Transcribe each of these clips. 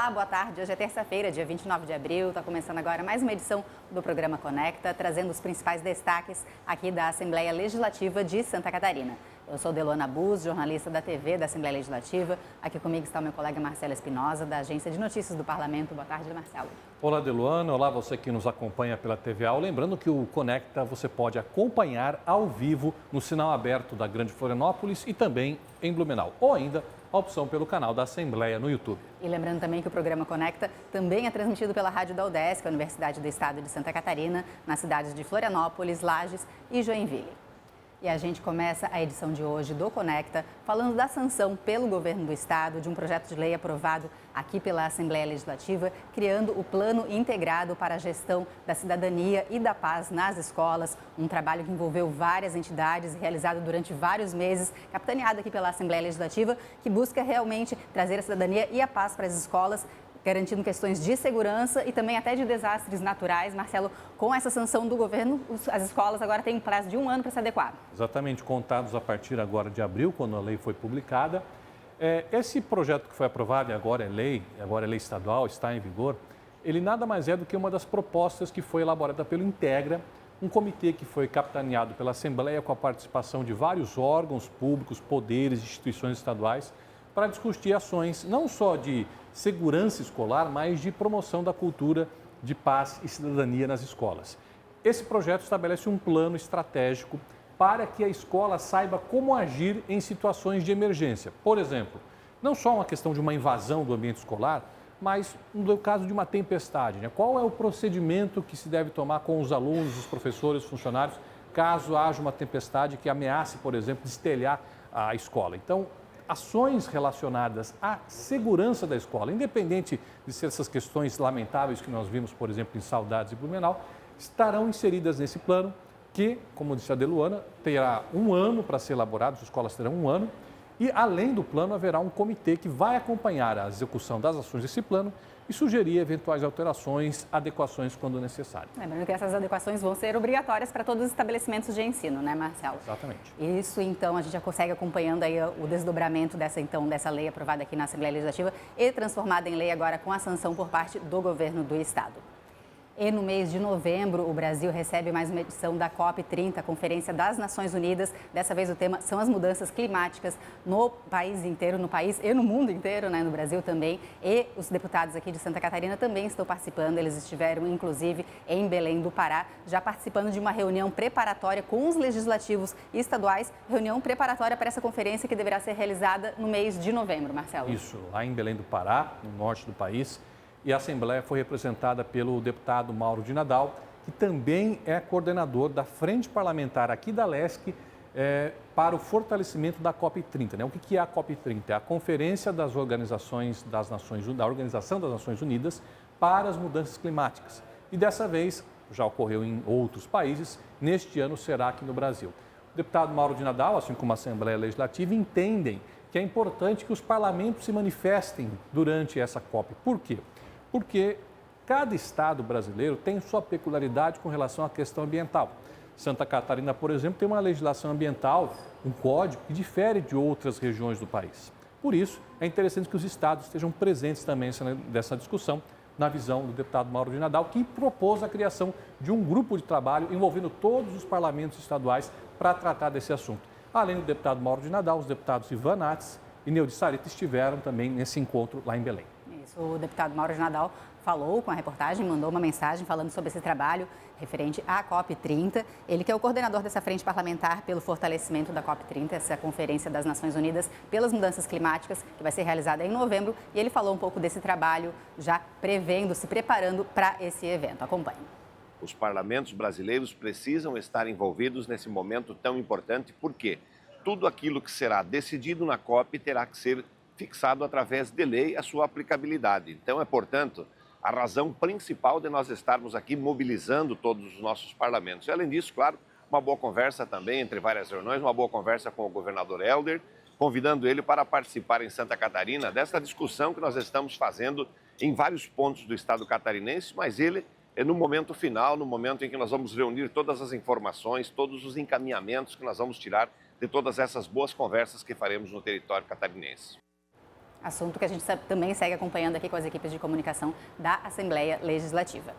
Olá, boa tarde. Hoje é terça-feira, dia 29 de abril. Está começando agora mais uma edição do programa Conecta, trazendo os principais destaques aqui da Assembleia Legislativa de Santa Catarina. Eu sou Delona Bus, jornalista da TV da Assembleia Legislativa. Aqui comigo está o meu colega Marcelo Espinosa, da Agência de Notícias do Parlamento. Boa tarde, Marcelo. Olá, Delona. Olá, você que nos acompanha pela TVA. Lembrando que o Conecta você pode acompanhar ao vivo no sinal aberto da Grande Florianópolis e também em Blumenau, ou ainda a opção pelo canal da Assembleia no YouTube. E lembrando também que o programa Conecta também é transmitido pela Rádio da UDESC, a Universidade do Estado de Santa Catarina, nas cidades de Florianópolis, Lages e Joinville. E a gente começa a edição de hoje do Conecta falando da sanção pelo governo do estado de um projeto de lei aprovado aqui pela Assembleia Legislativa, criando o Plano Integrado para a Gestão da Cidadania e da Paz nas escolas, um trabalho que envolveu várias entidades, realizado durante vários meses, capitaneado aqui pela Assembleia Legislativa, que busca realmente trazer a cidadania e a paz para as escolas, garantindo questões de segurança e também até de desastres naturais. Marcelo, com essa sanção do governo, as escolas agora têm um prazo de 1 ano para se adequar. Exatamente, contados a partir agora de abril, quando a lei foi publicada. Esse projeto que foi aprovado e agora é lei estadual, está em vigor, ele nada mais é do que uma das propostas que foi elaborada pelo Integra, um comitê que foi capitaneado pela Assembleia com a participação de vários órgãos públicos, poderes, instituições estaduais, para discutir ações não só de segurança escolar, mas de promoção da cultura de paz e cidadania nas escolas. Esse projeto estabelece um plano estratégico para que a escola saiba como agir em situações de emergência. Por exemplo, não só uma questão de uma invasão do ambiente escolar, mas no caso de uma tempestade, né? Qual é o procedimento que se deve tomar com os alunos, os professores, os funcionários, caso haja uma tempestade que ameace, por exemplo, destelhar a escola. Então, ações relacionadas à segurança da escola, independente de ser essas questões lamentáveis que nós vimos, por exemplo, em Saudades e Blumenau, estarão inseridas nesse plano que, como disse a Deluana, terá 1 ano para ser elaborado, as escolas terão 1 ano, e além do plano haverá um comitê que vai acompanhar a execução das ações desse plano e sugerir eventuais alterações, adequações quando necessário. Lembrando que essas adequações vão ser obrigatórias para todos os estabelecimentos de ensino, né, Marcelo? Exatamente. Isso, então, a gente já consegue acompanhando aí o desdobramento dessa lei aprovada aqui na Assembleia Legislativa e transformada em lei agora com a sanção por parte do governo do estado. E no mês de novembro, o Brasil recebe mais uma edição da COP30, Conferência das Nações Unidas. Dessa vez o tema são as mudanças climáticas no país inteiro, no país e no mundo inteiro, né, no Brasil também. E os deputados aqui de Santa Catarina também estão participando. Eles estiveram, inclusive, em Belém do Pará, já participando de uma reunião preparatória com os legislativos estaduais. Reunião preparatória para essa conferência que deverá ser realizada no mês de novembro, Marcelo. Isso, lá em Belém do Pará, no norte do país. E a Assembleia foi representada pelo deputado Mauro de Nadal, que também é coordenador da Frente Parlamentar aqui da LESC para o fortalecimento da COP30. Né? O que é a COP30? É a Conferência das Organizações das Nações, da Organização das Nações Unidas para as Mudanças Climáticas. E dessa vez, já ocorreu em outros países, neste ano será aqui no Brasil. O deputado Mauro de Nadal, assim como a Assembleia Legislativa, entendem que é importante que os parlamentos se manifestem durante essa COP. Por quê? Porque cada estado brasileiro tem sua peculiaridade com relação à questão ambiental. Santa Catarina, por exemplo, tem uma legislação ambiental, um código que difere de outras regiões do país. Por isso, é interessante que os estados estejam presentes também nessa discussão, na visão do deputado Mauro de Nadal, que propôs a criação de um grupo de trabalho envolvendo todos os parlamentos estaduais para tratar desse assunto. Além do deputado Mauro de Nadal, os deputados Ivan Nates e Neude Sarita estiveram também nesse encontro lá em Belém. Isso, o deputado Mauro de Nadal falou com a reportagem, mandou uma mensagem falando sobre esse trabalho referente à COP30. Ele que é o coordenador dessa frente parlamentar pelo fortalecimento da COP30, essa Conferência das Nações Unidas pelas Mudanças Climáticas, que vai ser realizada em novembro. E ele falou um pouco desse trabalho já prevendo, se preparando para esse evento. Acompanhe. Os parlamentos brasileiros precisam estar envolvidos nesse momento tão importante, porque tudo aquilo que será decidido na COP terá que ser fixado através de lei a sua aplicabilidade. Então, portanto, a razão principal de nós estarmos aqui mobilizando todos os nossos parlamentos. E, além disso, claro, uma boa conversa também, entre várias reuniões, uma boa conversa com o governador Helder, convidando ele para participar em Santa Catarina dessa discussão que nós estamos fazendo em vários pontos do estado catarinense, mas ele é no momento final, no momento em que nós vamos reunir todas as informações, todos os encaminhamentos que nós vamos tirar de todas essas boas conversas que faremos no território catarinense. Assunto que a gente também segue acompanhando aqui com as equipes de comunicação da Assembleia Legislativa.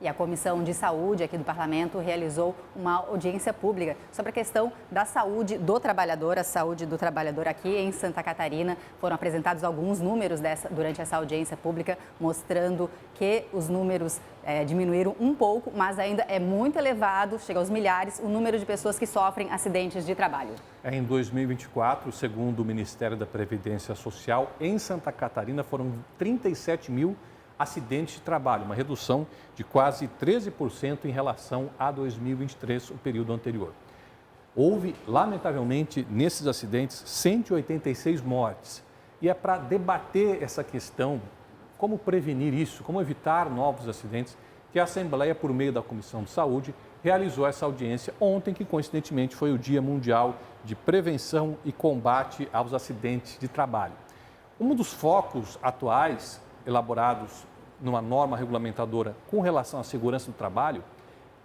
E a Comissão de Saúde aqui do Parlamento realizou uma audiência pública sobre a questão da saúde do trabalhador, a saúde do trabalhador aqui em Santa Catarina. Foram apresentados alguns números durante essa audiência pública, mostrando que os números diminuíram um pouco, mas ainda é muito elevado, chega aos milhares, o número de pessoas que sofrem acidentes de trabalho. Em 2024, segundo o Ministério da Previdência Social, em Santa Catarina foram 37 mil acidentes de trabalho, uma redução de quase 13% em relação a 2023, o período anterior. Houve, lamentavelmente, nesses acidentes, 186 mortes. E é para debater essa questão, como prevenir isso, como evitar novos acidentes, que a Assembleia, por meio da Comissão de Saúde, realizou essa audiência ontem, que coincidentemente foi o Dia Mundial de Prevenção e Combate aos Acidentes de Trabalho. Um dos focos atuais elaborados numa norma regulamentadora com relação à segurança do trabalho,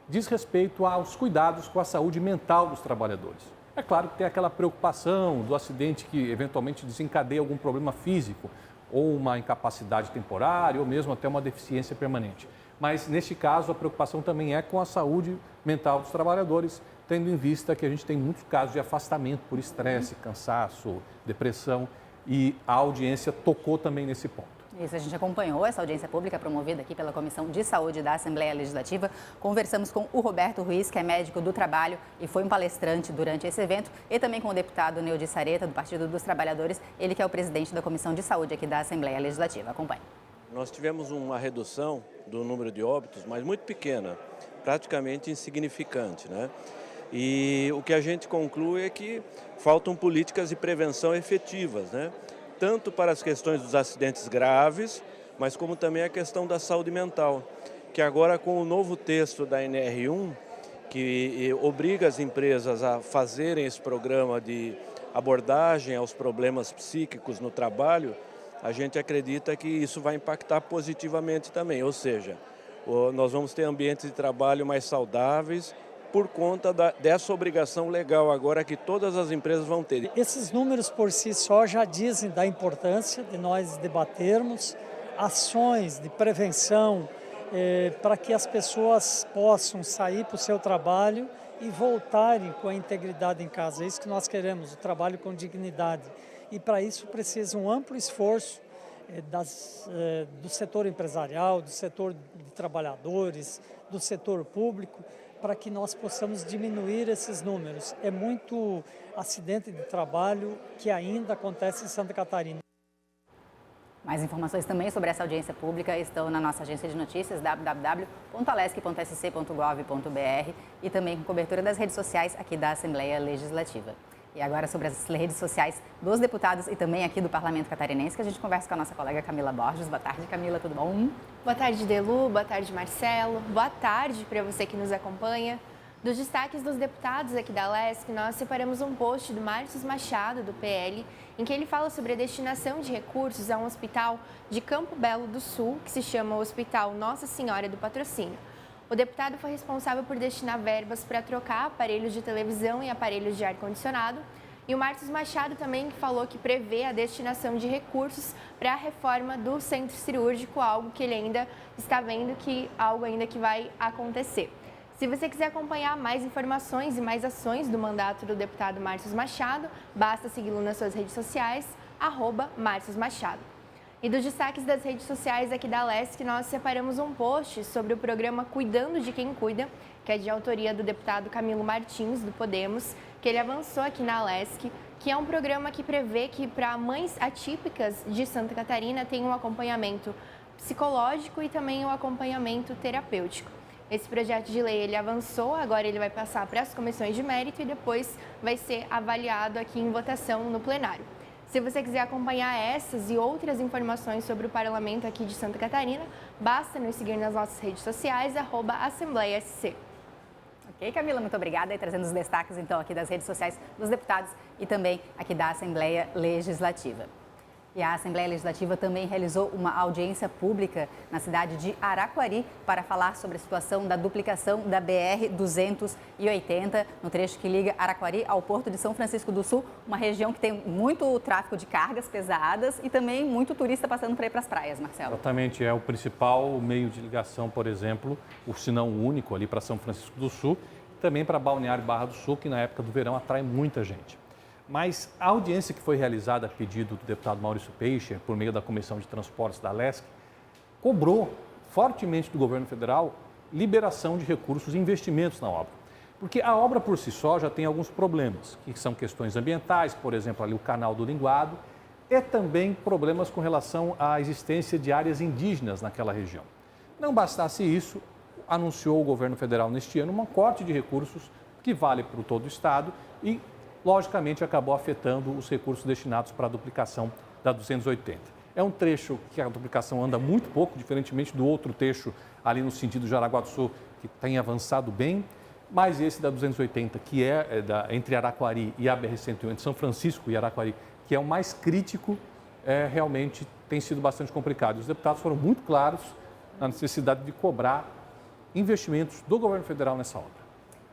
diz respeito aos cuidados com a saúde mental dos trabalhadores. É claro que tem aquela preocupação do acidente que eventualmente desencadeia algum problema físico, ou uma incapacidade temporária, ou mesmo até uma deficiência permanente. Mas, neste caso, a preocupação também é com a saúde mental dos trabalhadores, tendo em vista que a gente tem muitos casos de afastamento por estresse, cansaço, depressão, e a audiência tocou também nesse ponto. Isso, a gente acompanhou essa audiência pública promovida aqui pela Comissão de Saúde da Assembleia Legislativa. Conversamos com o Roberto Ruiz, que é médico do trabalho e foi um palestrante durante esse evento, e também com o deputado Neudi Sareta, do Partido dos Trabalhadores, ele que é o presidente da Comissão de Saúde aqui da Assembleia Legislativa. Acompanhe. Nós tivemos uma redução do número de óbitos, mas muito pequena, praticamente insignificante, né? E o que a gente conclui é que faltam políticas de prevenção efetivas, né? Tanto para as questões dos acidentes graves, mas como também a questão da saúde mental, que agora com o novo texto da NR1, que obriga as empresas a fazerem esse programa de abordagem aos problemas psíquicos no trabalho, a gente acredita que isso vai impactar positivamente também, ou seja, nós vamos ter ambientes de trabalho mais saudáveis, por conta dessa obrigação legal agora que todas as empresas vão ter. Esses números por si só já dizem da importância de nós debatermos ações de prevenção para que as pessoas possam sair para o seu trabalho e voltarem com a integridade em casa. É isso que nós queremos, o trabalho com dignidade. E para isso precisa um amplo esforço do setor empresarial, do setor de trabalhadores, do setor público, para que nós possamos diminuir esses números. É muito acidente de trabalho que ainda acontece em Santa Catarina. Mais informações também sobre essa audiência pública estão na nossa agência de notícias, www.alesc.sc.gov.br, e também com cobertura das redes sociais aqui da Assembleia Legislativa. E agora sobre as redes sociais dos deputados e também aqui do Parlamento Catarinense, que a gente conversa com a nossa colega Camila Borges. Boa tarde, Camila, tudo bom? Boa tarde, Delu. Boa tarde, Marcelo. Boa tarde para você que nos acompanha. Dos destaques dos deputados aqui da Alesc, nós separamos um post do Márcio Machado, do PL, em que ele fala sobre a destinação de recursos a um hospital de Campo Belo do Sul, que se chama Hospital Nossa Senhora do Patrocínio. O deputado foi responsável por destinar verbas para trocar aparelhos de televisão e aparelhos de ar-condicionado. E o Márcio Machado também falou que prevê a destinação de recursos para a reforma do centro cirúrgico, algo que ele ainda está vendo que algo ainda que vai acontecer. Se você quiser acompanhar mais informações e mais ações do mandato do deputado Márcio Machado, basta segui-lo nas suas redes sociais, @Márcio Machado. E dos destaques das redes sociais aqui da Alesc, nós separamos um post sobre o programa Cuidando de Quem Cuida, que é de autoria do deputado Camilo Martins, do Podemos, que ele avançou aqui na Alesc, que é um programa que prevê que para mães atípicas de Santa Catarina tem um acompanhamento psicológico e também um acompanhamento terapêutico. Esse projeto de lei ele avançou, agora ele vai passar para as comissões de mérito e depois vai ser avaliado aqui em votação no plenário. Se você quiser acompanhar essas e outras informações sobre o parlamento aqui de Santa Catarina, basta nos seguir nas nossas redes sociais, @AssembleiaSC. Ok, Camila, muito obrigada. E trazendo os destaques, então, aqui das redes sociais dos deputados e também aqui da Assembleia Legislativa. E a Assembleia Legislativa também realizou uma audiência pública na cidade de Araquari para falar sobre a situação da duplicação da BR-280, no trecho que liga Araquari ao Porto de São Francisco do Sul, uma região que tem muito tráfego de cargas pesadas e também muito turista passando para ir para as praias, Marcelo. Exatamente, é o principal meio de ligação, por exemplo, se não o único, ali para São Francisco do Sul, também para Balneário Barra do Sul, que na época do verão atrai muita gente. Mas a audiência que foi realizada a pedido do deputado Maurício Peixe, por meio da Comissão de Transportes da LESC, cobrou fortemente do governo federal liberação de recursos e investimentos na obra. Porque a obra por si só já tem alguns problemas, que são questões ambientais, por exemplo, ali o canal do Linguado, e também problemas com relação à existência de áreas indígenas naquela região. Não bastasse isso, anunciou o governo federal neste ano um corte de recursos que vale para todo o estado e logicamente acabou afetando os recursos destinados para a duplicação da 280. É um trecho que a duplicação anda muito pouco, diferentemente do outro trecho ali no sentido de Jaraguá do Sul, que tem avançado bem, mas esse da 280, que entre Araquari e a BR-101, São Francisco e Araquari, que é o mais crítico, realmente tem sido bastante complicado. Os deputados foram muito claros na necessidade de cobrar investimentos do governo federal nessa obra.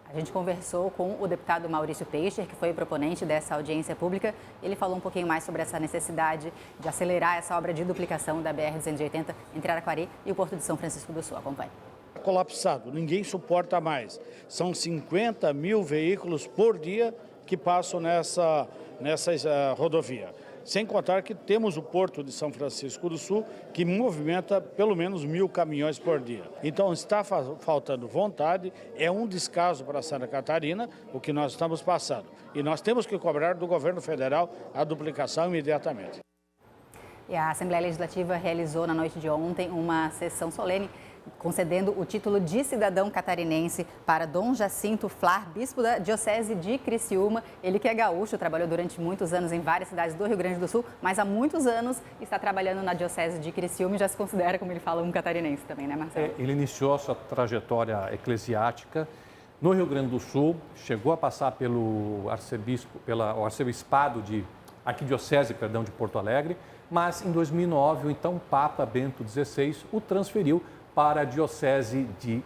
A gente conversou com o deputado Maurício Peixe, que foi o proponente dessa audiência pública. Ele falou um pouquinho mais sobre essa necessidade de acelerar essa obra de duplicação da BR-280 entre Araquari e o Porto de São Francisco do Sul. Acompanhe. Colapsado, ninguém suporta mais. São 50 mil veículos por dia que passam nessa rodovia. Sem contar que temos o Porto de São Francisco do Sul, que movimenta pelo menos 1.000 caminhões por dia. Então está faltando vontade, é um descaso para Santa Catarina o que nós estamos passando. E nós temos que cobrar do governo federal a duplicação imediatamente. E a Assembleia Legislativa realizou na noite de ontem uma sessão solene concedendo o título de cidadão catarinense para Dom Jacinto Flar, bispo da Diocese de Criciúma. Ele que é gaúcho, trabalhou durante muitos anos em várias cidades do Rio Grande do Sul, mas há muitos anos está trabalhando na Diocese de Criciúma e já se considera, como ele fala, um catarinense também, né, Marcelo? Ele iniciou a sua trajetória eclesiástica no Rio Grande do Sul, chegou a passar pelo arcebispado de arquidiocese, de Porto Alegre, mas em 2009 o então Papa Bento XVI o transferiu para a Diocese de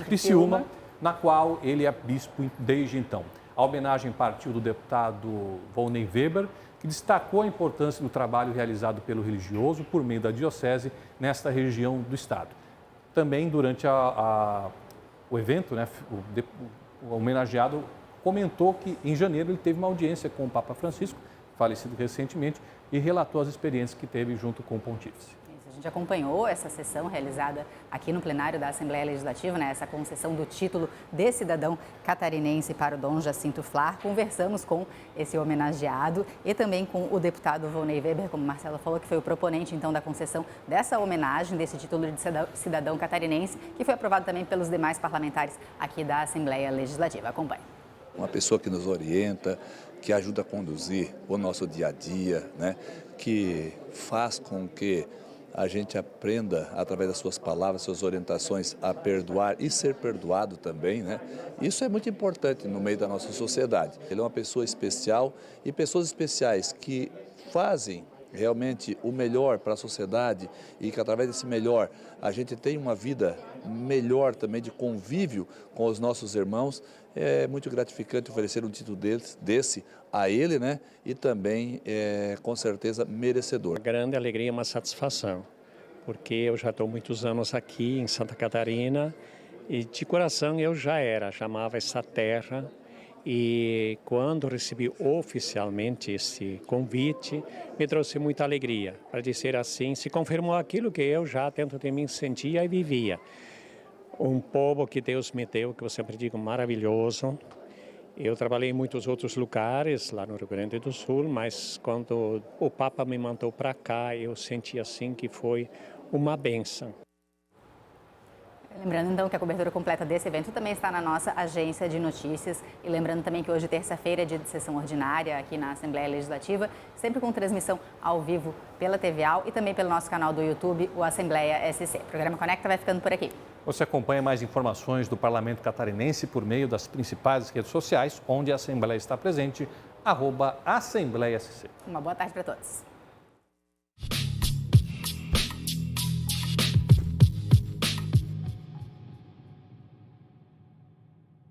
Criciúma, na qual ele é bispo desde então. A homenagem partiu do deputado Volney Weber, que destacou a importância do trabalho realizado pelo religioso por meio da Diocese nesta região do estado. Também durante o evento, o homenageado comentou que em janeiro ele teve uma audiência com o Papa Francisco, falecido recentemente, e relatou as experiências que teve junto com o pontífice. A gente acompanhou essa sessão realizada aqui no plenário da Assembleia Legislativa, essa concessão do título de cidadão catarinense para o Dom Jacinto Flar. Conversamos com esse homenageado e também com o deputado Volney Weber, como o Marcelo falou, que foi o proponente então da concessão dessa homenagem, desse título de cidadão catarinense, que foi aprovado também pelos demais parlamentares aqui da Assembleia Legislativa. Acompanhe. Uma pessoa que nos orienta, que ajuda a conduzir o nosso dia a dia, que faz com que a gente aprenda, através das suas palavras, suas orientações, a perdoar e ser perdoado também, Isso é muito importante no meio da nossa sociedade. Ele é uma pessoa especial e pessoas especiais que fazem realmente o melhor para a sociedade e que através desse melhor a gente tem uma vida melhor também de convívio com os nossos irmãos. É muito gratificante oferecer um título desse a ele, E também com certeza merecedor. Uma grande alegria, uma satisfação, porque eu já estou muitos anos aqui em Santa Catarina e de coração eu amava essa terra. E quando recebi oficialmente esse convite, me trouxe muita alegria. Para dizer assim, se confirmou aquilo que eu já dentro de mim sentia e vivia. Um povo que Deus me deu, que eu sempre digo, maravilhoso. Eu trabalhei em muitos outros lugares, lá no Rio Grande do Sul, mas quando o Papa me mandou para cá, eu senti assim que foi uma bênção. Lembrando então que a cobertura completa desse evento também está na nossa agência de notícias e lembrando também que hoje, terça-feira, é dia de sessão ordinária aqui na Assembleia Legislativa, sempre com transmissão ao vivo pela TVAL e também pelo nosso canal do YouTube, o Assembleia SC. O programa Conecta vai ficando por aqui. Você acompanha mais informações do Parlamento Catarinense por meio das principais redes sociais, onde a Assembleia está presente, @AssembleiaSC. Uma boa tarde para todos.